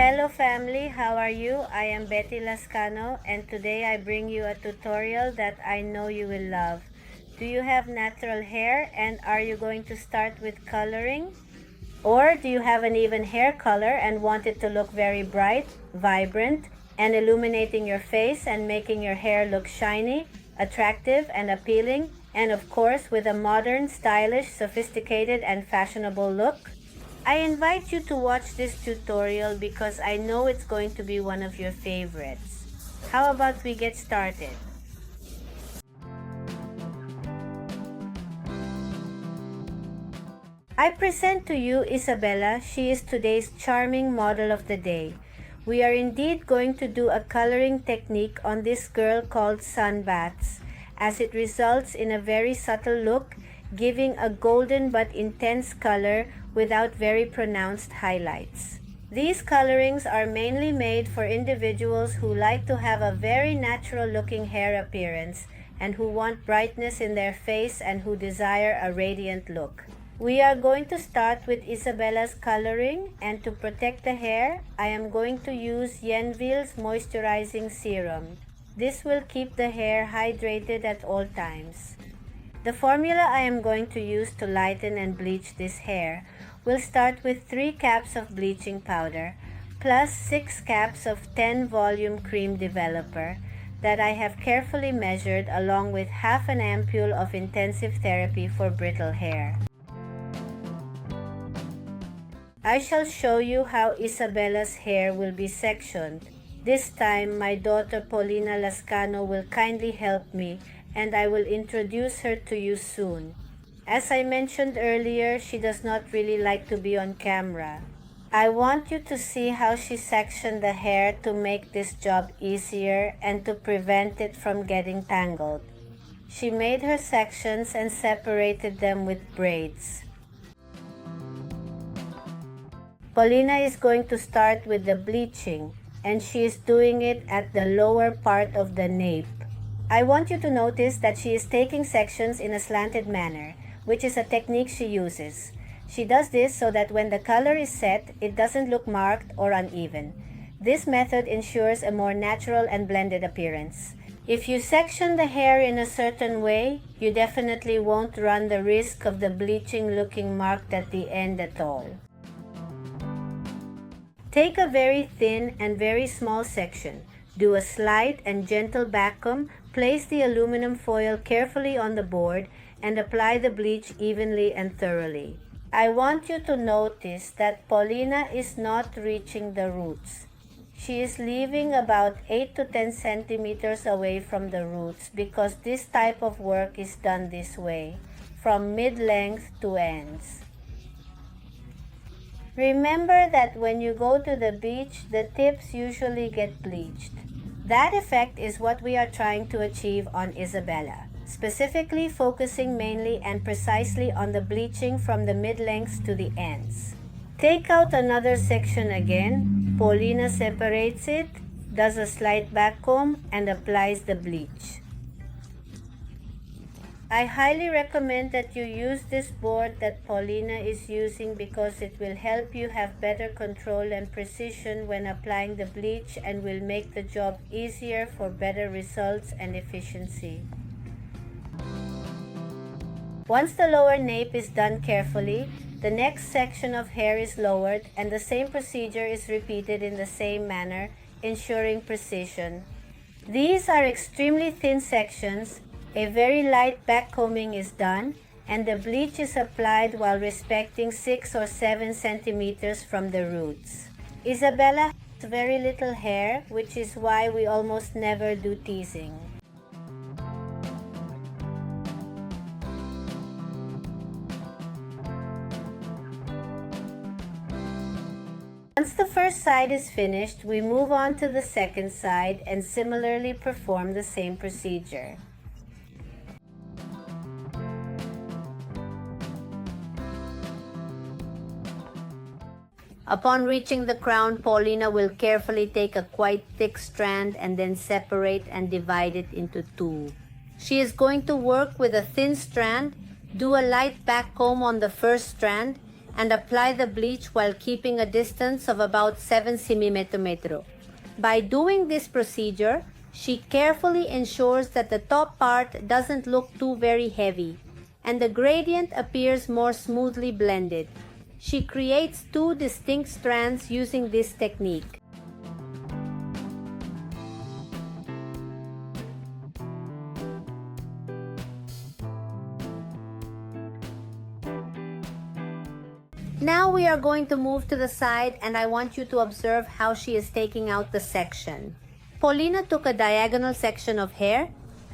Hello family, how are you? I am Betty Lascano and today I bring you a tutorial that I know you will love. Do you have natural hair and are you going to start with coloring? Or do you have an even hair color and want it to look very bright, vibrant, and illuminating your face and making your hair look shiny, attractive, and appealing, and of course with a modern, stylish, sophisticated, and fashionable look? I invite you to watch this tutorial because I know it's going to be one of your favorites. How about we get started? I present to you Isabella. She is today's charming model of the day. We are indeed going to do a coloring technique on this girl called sunbaths, as it results in a very subtle look, giving a golden but intense color without very pronounced highlights. These colorings are mainly made for individuals who like to have a very natural looking hair appearance and who want brightness in their face and who desire a radiant look. We are going to start with Isabella's coloring, and to protect the hair, I am going to use Yenville's moisturizing serum. This will keep the hair hydrated at all times. The formula I am going to use to lighten and bleach this hair will start with 3 caps of bleaching powder plus 6 caps of 10 volume cream developer that I have carefully measured, along with half an ampule of intensive therapy for brittle hair. I shall show you how Isabella's hair will be sectioned. This time my daughter Paulina Lascano will kindly help me, and I will introduce her to you soon. As I mentioned earlier, she does not really like to be on camera. I want you to see how she sectioned the hair to make this job easier and to prevent it from getting tangled. She made her sections and separated them with braids. Paulina is going to start with the bleaching, and she is doing it at the lower part of the nape. I want you to notice that she is taking sections in a slanted manner, which is a technique she uses. She does this so that when the color is set, it doesn't look marked or uneven. This method ensures a more natural and blended appearance. If you section the hair in a certain way, you definitely won't run the risk of the bleaching looking marked at the end at all. Take a very thin and very small section. Do a slight and gentle backcomb, place the aluminum foil carefully on the board, and apply the bleach evenly and thoroughly. I want you to notice that Paulina is not reaching the roots. She is leaving about 8 to 10 centimeters away from the roots because this type of work is done this way, from mid-length to ends. Remember that when you go to the beach, the tips usually get bleached. That effect is what we are trying to achieve on Isabella, specifically focusing mainly and precisely on the bleaching from the mid-lengths to the ends. Take out another section again. Paulina separates it, does a slight backcomb, and applies the bleach. I highly recommend that you use this board that Paulina is using because it will help you have better control and precision when applying the bleach and will make the job easier for better results and efficiency. Once the lower nape is done carefully, the next section of hair is lowered and the same procedure is repeated in the same manner, ensuring precision. These are extremely thin sections. A very light backcombing is done, and the bleach is applied while respecting 6 or 7 centimeters from the roots. Isabella has very little hair, which is why we almost never do teasing. Once the first side is finished, we move on to the second side and similarly perform the same procedure. Upon reaching the crown, Paulina will carefully take a quite thick strand and then separate and divide it into 2. She is going to work with a thin strand, do a light back comb on the first strand, and apply the bleach while keeping a distance of about 7 cm. By doing this procedure, she carefully ensures that the top part doesn't look too very heavy and the gradient appears more smoothly blended. She creates two distinct strands using this technique. Now we are going to move to the side, and I want you to observe how she is taking out the section. Paulina took a diagonal section of hair,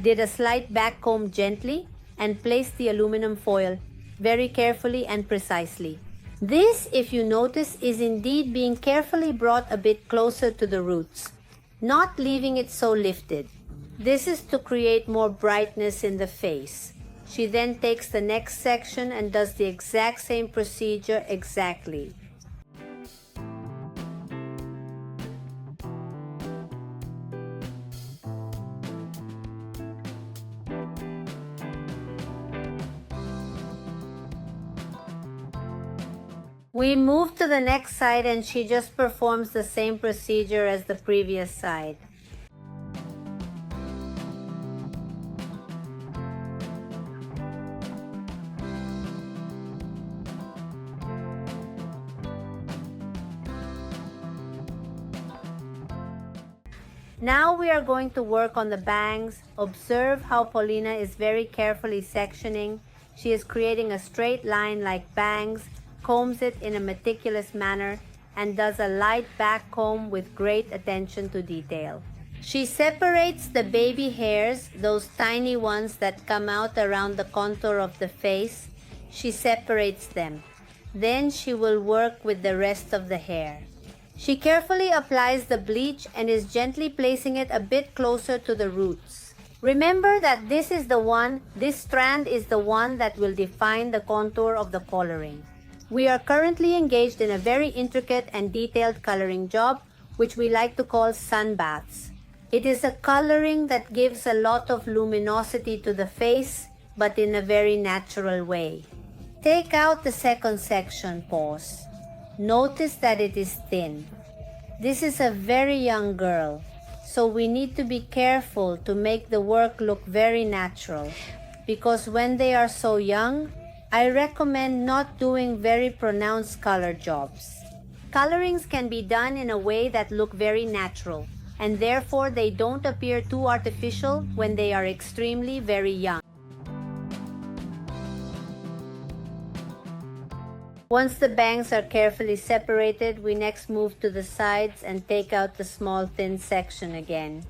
did a slight back comb gently, and placed the aluminum foil very carefully and precisely. This, if you notice, is indeed being carefully brought a bit closer to the roots, not leaving it so lifted. This is to create more brightness in the face. She then takes the next section and does the exact same procedure exactly. We move to the next side and she just performs the same procedure as the previous side. Now we are going to work on the bangs. Observe how Paulina is very carefully sectioning. She is creating a straight line like bangs, combs it in a meticulous manner, and does a light back comb with great attention to detail. She separates the baby hairs, those tiny ones that come out around the contour of the face. She separates them. Then she will work with the rest of the hair. She carefully applies the bleach and is gently placing it a bit closer to the roots. Remember that this strand is the one that will define the contour of the coloring. We are currently engaged in a very intricate and detailed coloring job, which we like to call sunbaths. It is a coloring that gives a lot of luminosity to the face, but in a very natural way. Take out the second section, pause. Notice that it is thin. This is a very young girl, so we need to be careful to make the work look very natural, because when they are so young, I recommend not doing very pronounced color jobs. Colorings can be done in a way that look very natural, and therefore they don't appear too artificial when they are extremely very young. Once the bangs are carefully separated, we next move to the sides and take out the small thin section again.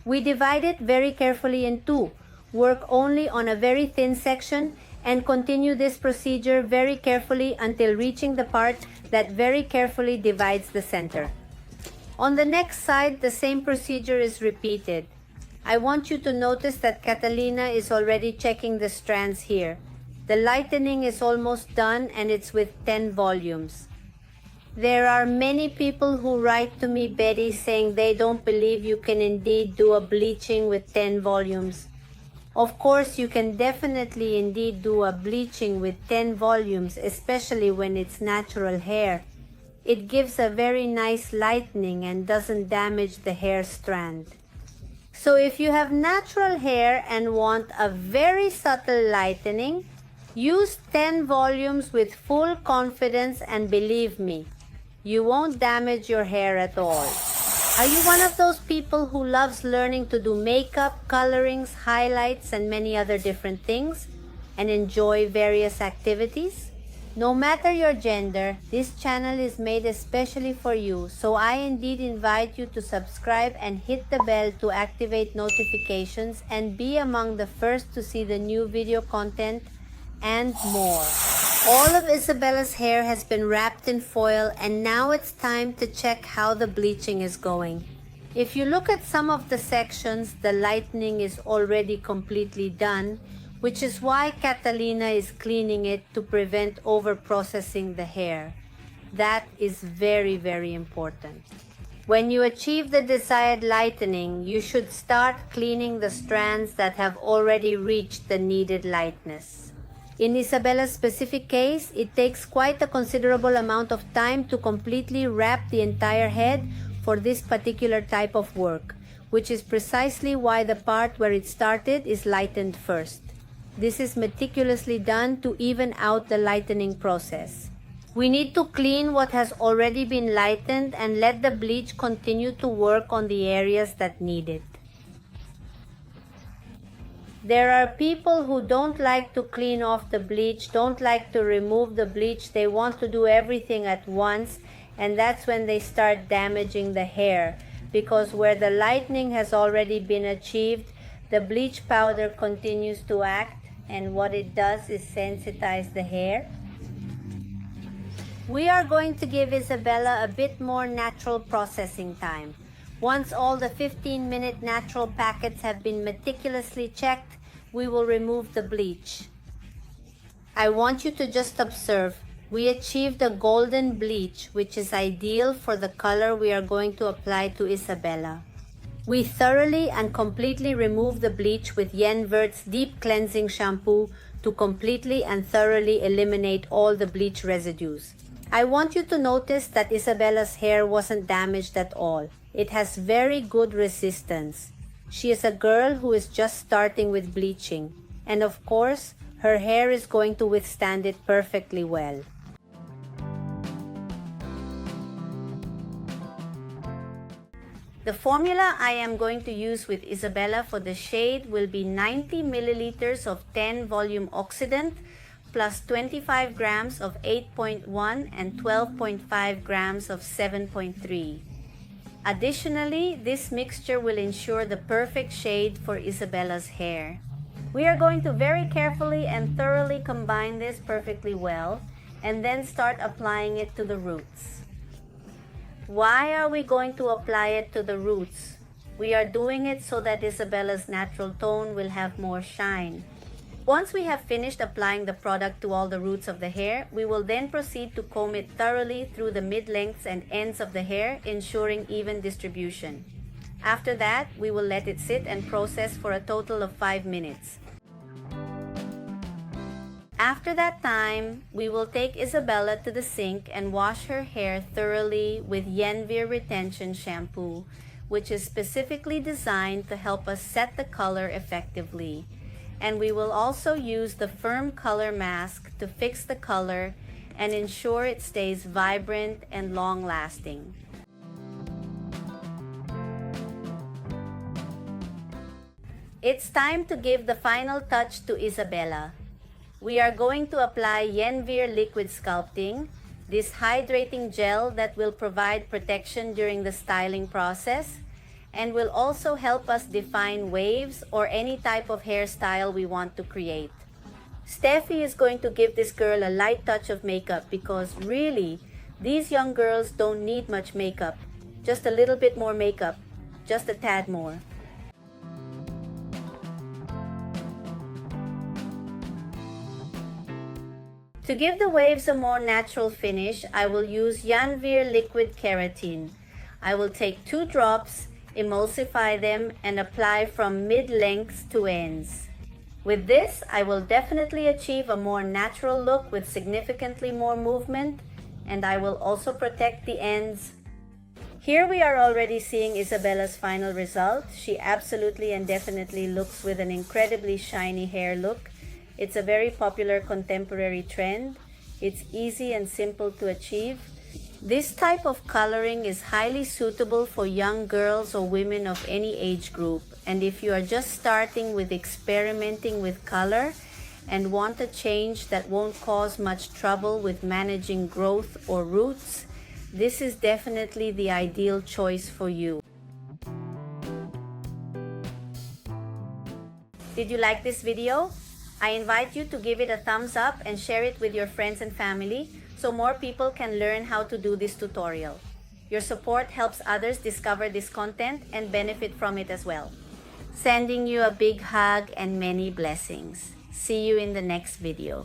We divide it very carefully in two, work only on a very thin section, and continue this procedure very carefully until reaching the part that very carefully divides the center. On the next side, the same procedure is repeated. I want you to notice that Catalina is already checking the strands here. The lightening is almost done and it's with 10 volumes. There are many people who write to me, Betty, saying they don't believe you can indeed do a bleaching with 10 volumes. Of course, you can definitely indeed do a bleaching with 10 volumes, especially when it's natural hair. It gives a very nice lightening and doesn't damage the hair strand. So if you have natural hair and want a very subtle lightening, use 10 volumes with full confidence, and believe me, you won't damage your hair at all. Are you one of those people who loves learning to do makeup, colorings, highlights, and many other different things, and enjoy various activities? No matter your gender, this channel is made especially for you, so I indeed invite you to subscribe and hit the bell to activate notifications and be among the first to see the new video content and more. All of Isabella's hair has been wrapped in foil, and now it's time to check how the bleaching is going. If you look at some of the sections, the lightening is already completely done, which is why Catalina is cleaning it to prevent over-processing the hair. That is very, very important. When you achieve the desired lightening, you should start cleaning the strands that have already reached the needed lightness. In Isabella's specific case, it takes quite a considerable amount of time to completely wrap the entire head for this particular type of work, which is precisely why the part where it started is lightened first. This is meticulously done to even out the lightening process. We need to clean what has already been lightened and let the bleach continue to work on the areas that need it. There are people who don't like to clean off the bleach, don't like to remove the bleach. They want to do everything at once, and that's when they start damaging the hair, because where the lightening has already been achieved, the bleach powder continues to act, and what it does is sensitize the hair. We are going to give Isabella a bit more natural processing time. Once all the 15-minute natural packets have been meticulously checked, we will remove the bleach. I want you to just observe. We achieved a golden bleach, which is ideal for the color we are going to apply to Isabella. We thoroughly and completely remove the bleach with Yenvert's deep cleansing shampoo to completely and thoroughly eliminate all the bleach residues. I want you to notice that Isabella's hair wasn't damaged at all. It has very good resistance. She is a girl who is just starting with bleaching, and of course, her hair is going to withstand it perfectly well. The formula I am going to use with Isabella for the shade will be 90 milliliters of 10 volume oxidant plus 25 grams of 8.1 and 12.5 grams of 7.3. Additionally, this mixture will ensure the perfect shade for Isabella's hair. We are going to very carefully and thoroughly combine this perfectly well and then start applying it to the roots. Why are we going to apply it to the roots? We are doing it so that Isabella's natural tone will have more shine. Once we have finished applying the product to all the roots of the hair, we will then proceed to comb it thoroughly through the mid-lengths and ends of the hair, ensuring even distribution. After that, we will let it sit and process for a total of 5 minutes. After that time, we will take Isabella to the sink and wash her hair thoroughly with Yenver Retention Shampoo, which is specifically designed to help us set the color effectively. And we will also use the Firm Color Mask to fix the color and ensure it stays vibrant and long-lasting. It's time to give the final touch to Isabella. We are going to apply Yenver Liquid Sculpting, this hydrating gel that will provide protection during the styling process and will also help us define waves or any type of hairstyle we want to create. Steffi is going to give this girl a light touch of makeup because really, these young girls don't need much makeup. Just a little bit more makeup, just a tad more. To give the waves a more natural finish, I will use Yenver Liquid Keratin. I will take 2 drops, emulsify them, and apply from mid-lengths to ends. With this, I will definitely achieve a more natural look with significantly more movement, and I will also protect the ends. Here we are already seeing Isabella's final result. She absolutely and definitely looks with an incredibly shiny hair look. It's a very popular contemporary trend. It's easy and simple to achieve. This type of coloring is highly suitable for young girls or women of any age group. And if you are just starting with experimenting with color and want a change that won't cause much trouble with managing growth or roots, this is definitely the ideal choice for you. Did you like this video? I invite you to give it a thumbs up and share it with your friends and family so more people can learn how to do this tutorial. Your support helps others discover this content and benefit from it as well. Sending you a big hug and many blessings. See you in the next video.